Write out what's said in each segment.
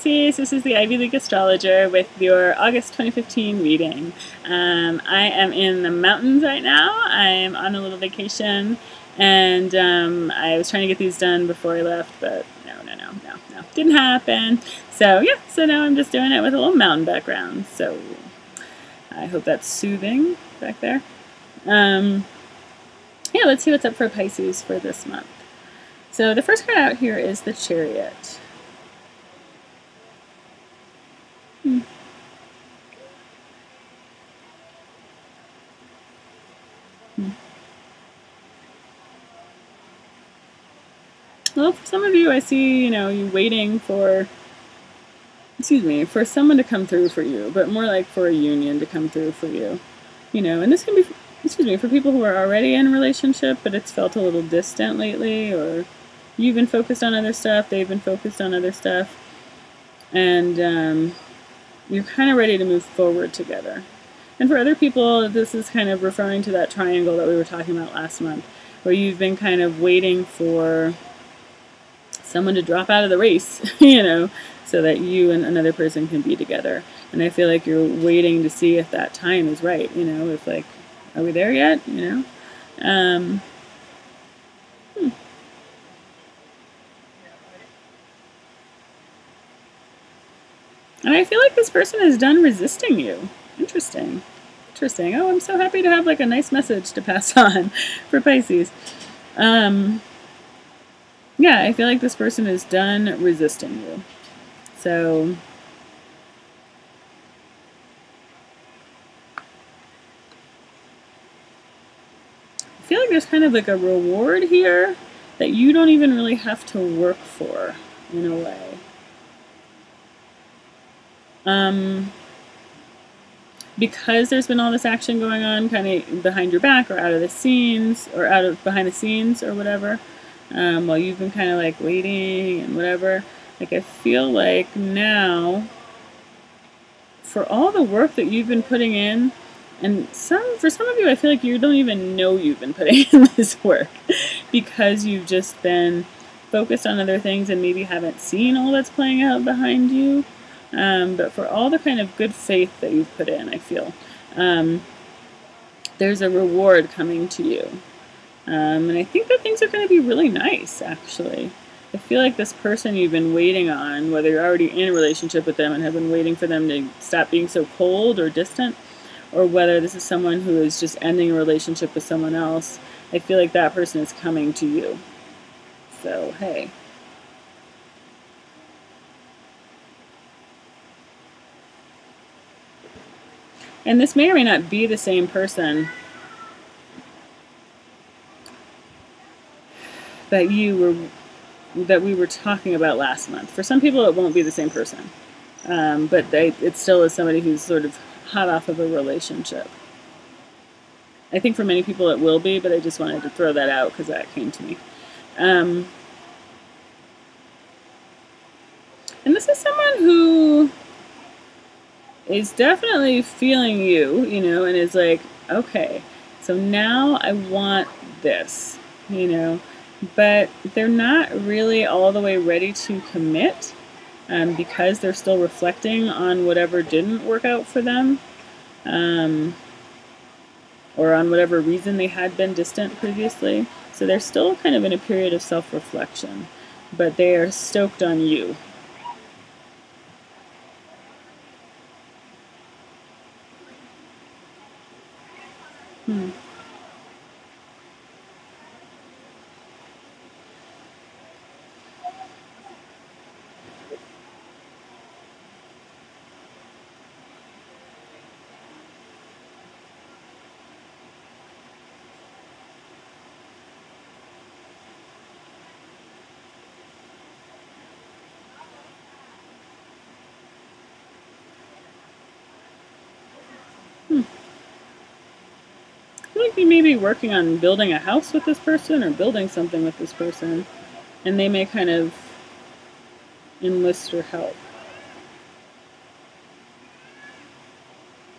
Pisces, this is the Ivy League Astrologer with your August 2015 reading. I am in the mountains right now. I'm on a little vacation, and I was trying to get these done before I left, but no, didn't happen. So yeah, so now I'm just doing it with a little mountain background. So I hope that's soothing back there. Yeah, let's see what's up for Pisces for this month. So the first card out here is the Chariot. Well, for some of you, I see, you waiting for, for someone to come through for you, but more like for a union to come through for you. And this can be, for people who are already in a relationship, but it's felt a little distant lately, or you've been focused on other stuff, they've been focused on other stuff, and you're kind of ready to move forward together. And for other people, this is kind of referring to that triangle that we were talking about last month, where you've been kind of waiting for someone to drop out of the race, so that you and another person can be together. And I feel like you're waiting to see if that time is right, if like, are we there yet, And I feel like this person is done resisting you. Interesting. Oh, I'm so happy to have like a nice message to pass on for Pisces. Yeah, I feel like this person is done resisting you. So I feel like there's kind of like a reward here that you don't even really have to work for, in a way. Because there's been all this action going on kind of behind your back or out of the scenes or behind the scenes or whatever, while you've been kind of like waiting and whatever, like I feel like now for all the work that you've been putting in, and for some of you I feel like you don't even know you've been putting in this work because you've just been focused on other things and maybe haven't seen all that's playing out behind you. But for all the kind of good faith that you've put in, I feel, there's a reward coming to you. And I think that things are going to be really nice, actually. I feel like this person you've been waiting on, whether you're already in a relationship with them and have been waiting for them to stop being so cold or distant, or whether this is someone who is just ending a relationship with someone else, I feel like that person is coming to you. So, hey. And this may or may not be the same person that we were talking about last month. For some people, it won't be the same person, but it still is somebody who's sort of hot off of a relationship. I think for many people it will be, but I just wanted to throw that out because that came to me. And this is someone who is definitely feeling you, and is like, okay, so now I want this, but they're not really all the way ready to commit, because they're still reflecting on whatever didn't work out for them, or on whatever reason they had been distant previously. So they're still kind of in a period of self-reflection, but they are stoked on you. You may be working on building a house with this person or building something with this person, and they may kind of enlist your help.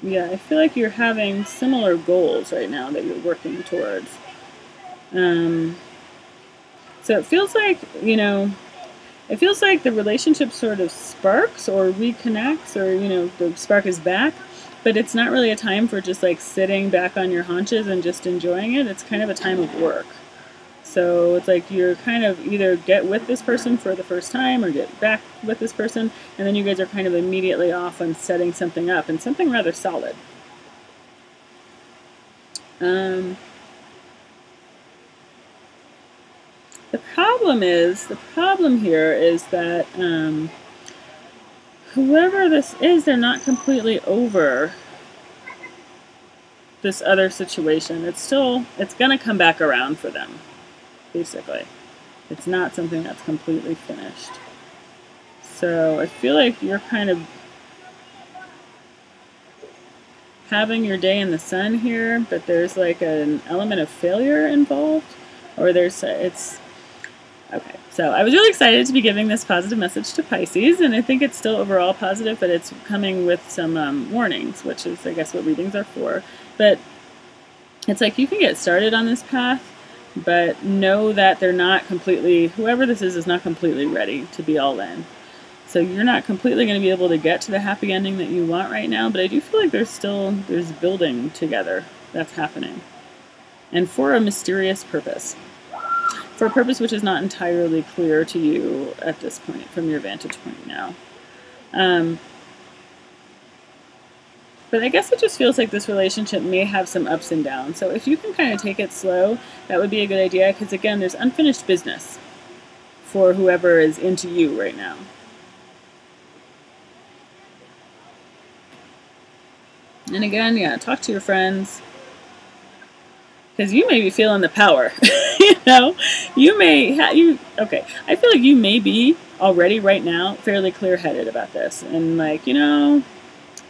Yeah, I feel like you're having similar goals right now that you're working towards. So it feels like, it feels like the relationship sort of sparks or reconnects, or, you know, the spark is back, but it's not really a time for just like sitting back on your haunches and just enjoying it. It's kind of a time of work. So it's like you're kind of either get with this person for the first time or get back with this person, and then you guys are kind of immediately off on setting something up, and something rather solid. The problem here is that whoever this is, they're not completely over this other situation. It's going to come back around for them, basically. It's not something that's completely finished. So I feel like you're kind of having your day in the sun here, but there's like an element of failure involved, or it's okay. So I was really excited to be giving this positive message to Pisces, and I think it's still overall positive, but it's coming with some warnings, which is, I guess, what readings are for. But it's like you can get started on this path, but know that they're not completely, whoever this is not completely ready to be all in. So you're not completely going to be able to get to the happy ending that you want right now, but I do feel like there's building together that's happening. And for a mysterious purpose. For a purpose which is not entirely clear to you at this point, from your vantage point now. But I guess it just feels like this relationship may have some ups and downs. So if you can kind of take it slow, that would be a good idea, because again, there's unfinished business for whoever is into you right now. And again, yeah, talk to your friends, because you may be feeling the power. You know, you may okay, I feel like you may be already right now fairly clear-headed about this, and like, you know,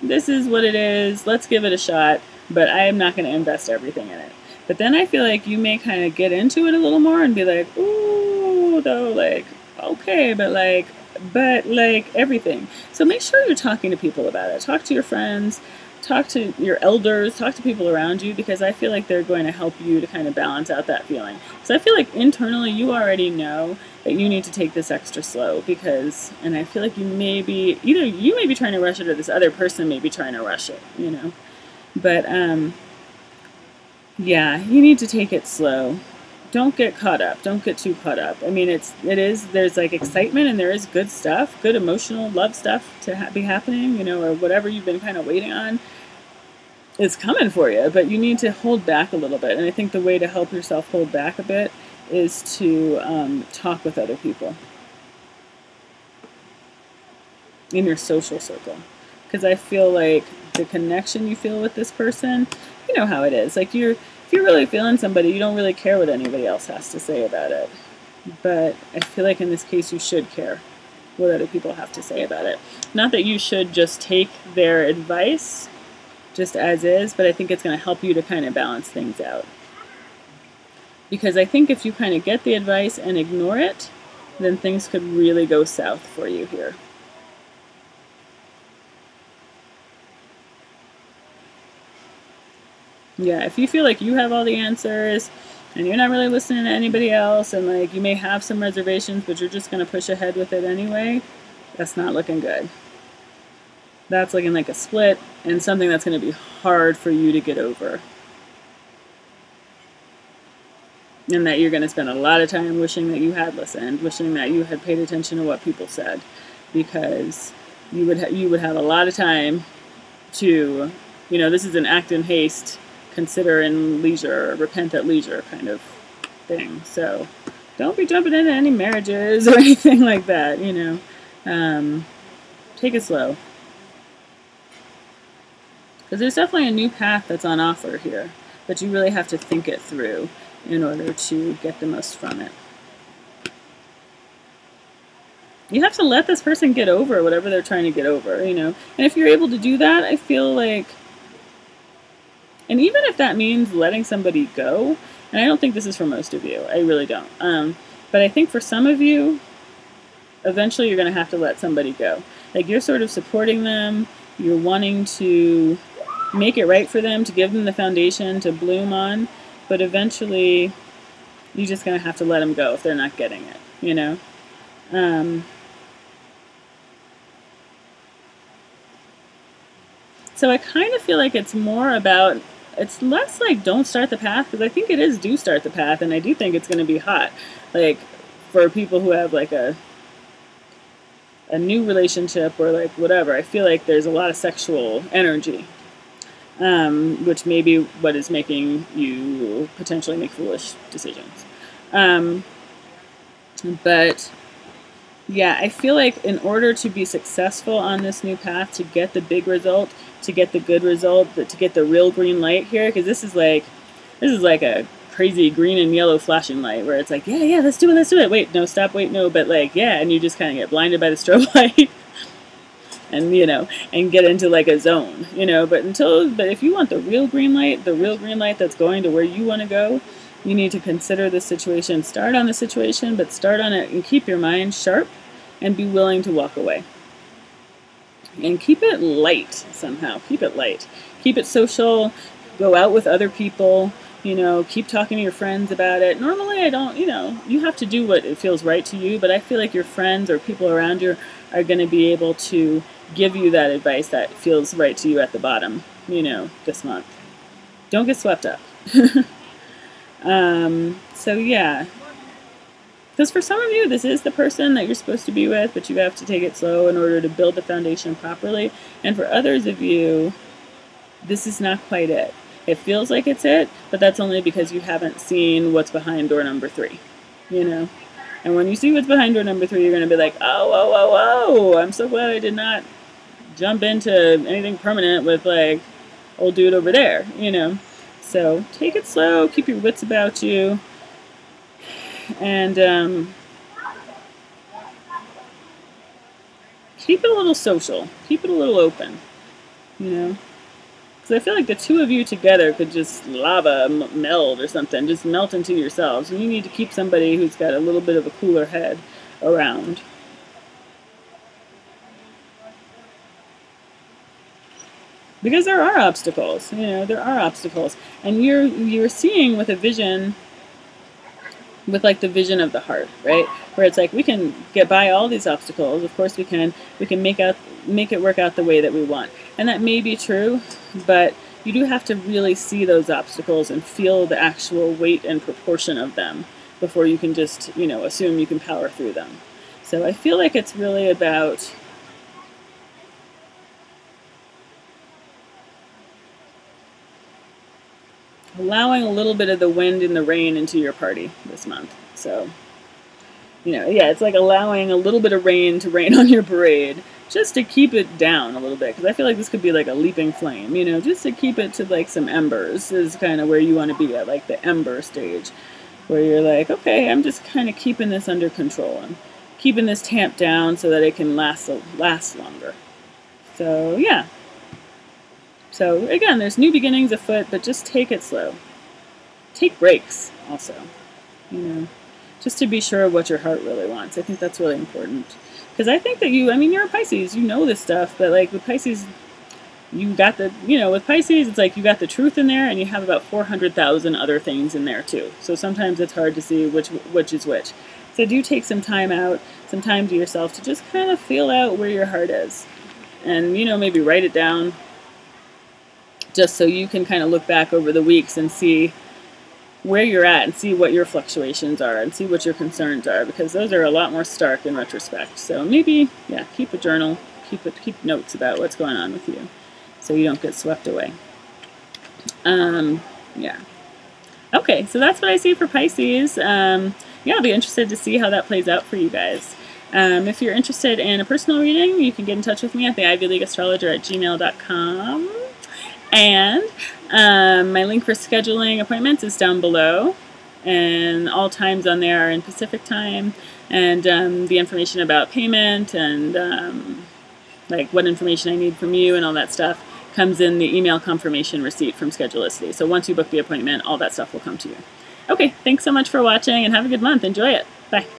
this is what it is, let's give it a shot, but I am not going to invest everything in it. But then I feel like you may kind of get into it a little more and be like, ooh, though, like, okay, but like everything. So make sure you're talking to people about it. Talk to your friends, talk to your elders, talk to people around you, because I feel like they're going to help you to kind of balance out that feeling. So I feel like internally you already know that you need to take this extra slow, because, and I feel like you may be trying to rush it, or this other person may be trying to rush it, you know. But yeah, you need to take it slow. Don't get caught up. Don't get too caught up. I mean, there's like excitement, and there is good stuff, good emotional love stuff to be happening, you know, or whatever you've been kind of waiting on is coming for you, but you need to hold back a little bit. And I think the way to help yourself hold back a bit is to talk with other people in your social circle. Because I feel like the connection you feel with this person, you know how it is. Like if you're really feeling somebody, you don't really care what anybody else has to say about it. But I feel like in this case you should care what other people have to say about it. Not that you should just take their advice just as is, but I think it's going to help you to kind of balance things out. Because I think if you kind of get the advice and ignore it, then things could really go south for you here. Yeah, if you feel like you have all the answers and you're not really listening to anybody else, and like you may have some reservations, but you're just going to push ahead with it anyway, that's not looking good. That's looking like a split, and something that's going to be hard for you to get over. And that you're going to spend a lot of time wishing that you had listened, wishing that you had paid attention to what people said, because you would have a lot of time to, you know, this is an act in haste, consider in leisure, or repent at leisure kind of thing. So don't be jumping into any marriages or anything like that, you know. Take it slow. Because there's definitely a new path that's on offer here, but you really have to think it through in order to get the most from it. You have to let this person get over whatever they're trying to get over, you know. And if you're able to do that, I feel like, and even if that means letting somebody go, and I don't think this is for most of you, I really don't. But I think for some of you, eventually you're going to have to let somebody go. Like you're sort of supporting them, you're wanting to make it right for them, to give them the foundation to bloom on, but eventually you're just going to have to let them go if they're not getting it, you know? So I kind of feel like it's more about, it's less like don't start the path, because I think it is do start the path, and I do think it's going to be hot. Like for people who have like a new relationship or like whatever, I feel like there's a lot of sexual energy, which may be what is making you potentially make foolish decisions. But yeah, I feel like in order to be successful on this new path, to get the big result, to get the good result, to get the real green light here, because this is like a crazy green and yellow flashing light where it's like, yeah, let's do it. Wait, no, stop, wait, no, but like, yeah, and you just kind of get blinded by the strobe light. And and get into like a zone, but if you want the real green light that's going to where you want to go, you need to consider the situation, start on the situation, but start on it and keep your mind sharp and be willing to walk away. And keep it light somehow, keep it social, go out with other people, keep talking to your friends about it. Normally I don't, you have to do what it feels right to you, but I feel like your friends or people around you are going to be able to give you that advice that feels right to you at the bottom, this month. Don't get swept up. So yeah, because for some of you, this is the person that you're supposed to be with, but you have to take it slow in order to build the foundation properly. And for others of you, this is not quite it. It feels like it's it, but that's only because you haven't seen what's behind door number 3, And when you see what's behind door number 3, you're going to be like, oh, I'm so glad I did not jump into anything permanent with like old dude over there, So take it slow, keep your wits about you, and keep it a little social, keep it a little open, Because I feel like the two of you together could just lava meld or something, just melt into yourselves. And you need to keep somebody who's got a little bit of a cooler head around. Because there are obstacles, there are obstacles. And you're seeing with a vision, with like the vision of the heart, right? Where it's like, we can get by all these obstacles. Of course we can make it work out the way that we want. And that may be true, but you do have to really see those obstacles and feel the actual weight and proportion of them before you can just, assume you can power through them. So I feel like it's really about allowing a little bit of the wind and the rain into your party this month. So, it's like allowing a little bit of rain to rain on your parade, just to keep it down a little bit, because I feel like this could be like a leaping flame, just to keep it to like some embers is kind of where you want to be at, like the ember stage, where you're like, okay, I'm just kind of keeping this under control and keeping this tamped down so that it can last longer. So, yeah. So again, there's new beginnings afoot, but just take it slow. Take breaks also, just to be sure of what your heart really wants. I think that's really important. Because I think that you're a Pisces, this stuff, but like with Pisces, you got with Pisces, it's like you got the truth in there and you have about 400,000 other things in there too. So sometimes it's hard to see which is which. So do take some time out, some time to yourself to just kind of feel out where your heart is. And, maybe write it down, just so you can kind of look back over the weeks and see where you're at and see what your fluctuations are and see what your concerns are, because those are a lot more stark in retrospect. So maybe, keep a journal, keep notes about what's going on with you so you don't get swept away. Okay, so that's what I see for Pisces. I'll be interested to see how that plays out for you guys. If you're interested in a personal reading, you can get in touch with me at the ivyleagueastrologer@gmail.com. And my link for scheduling appointments is down below, and all times on there are in Pacific time, and the information about payment and like what information I need from you and all that stuff comes in the email confirmation receipt from Schedulicity. So once you book the appointment, all that stuff will come to you. Okay, thanks so much for watching, and have a good month. Enjoy it. Bye.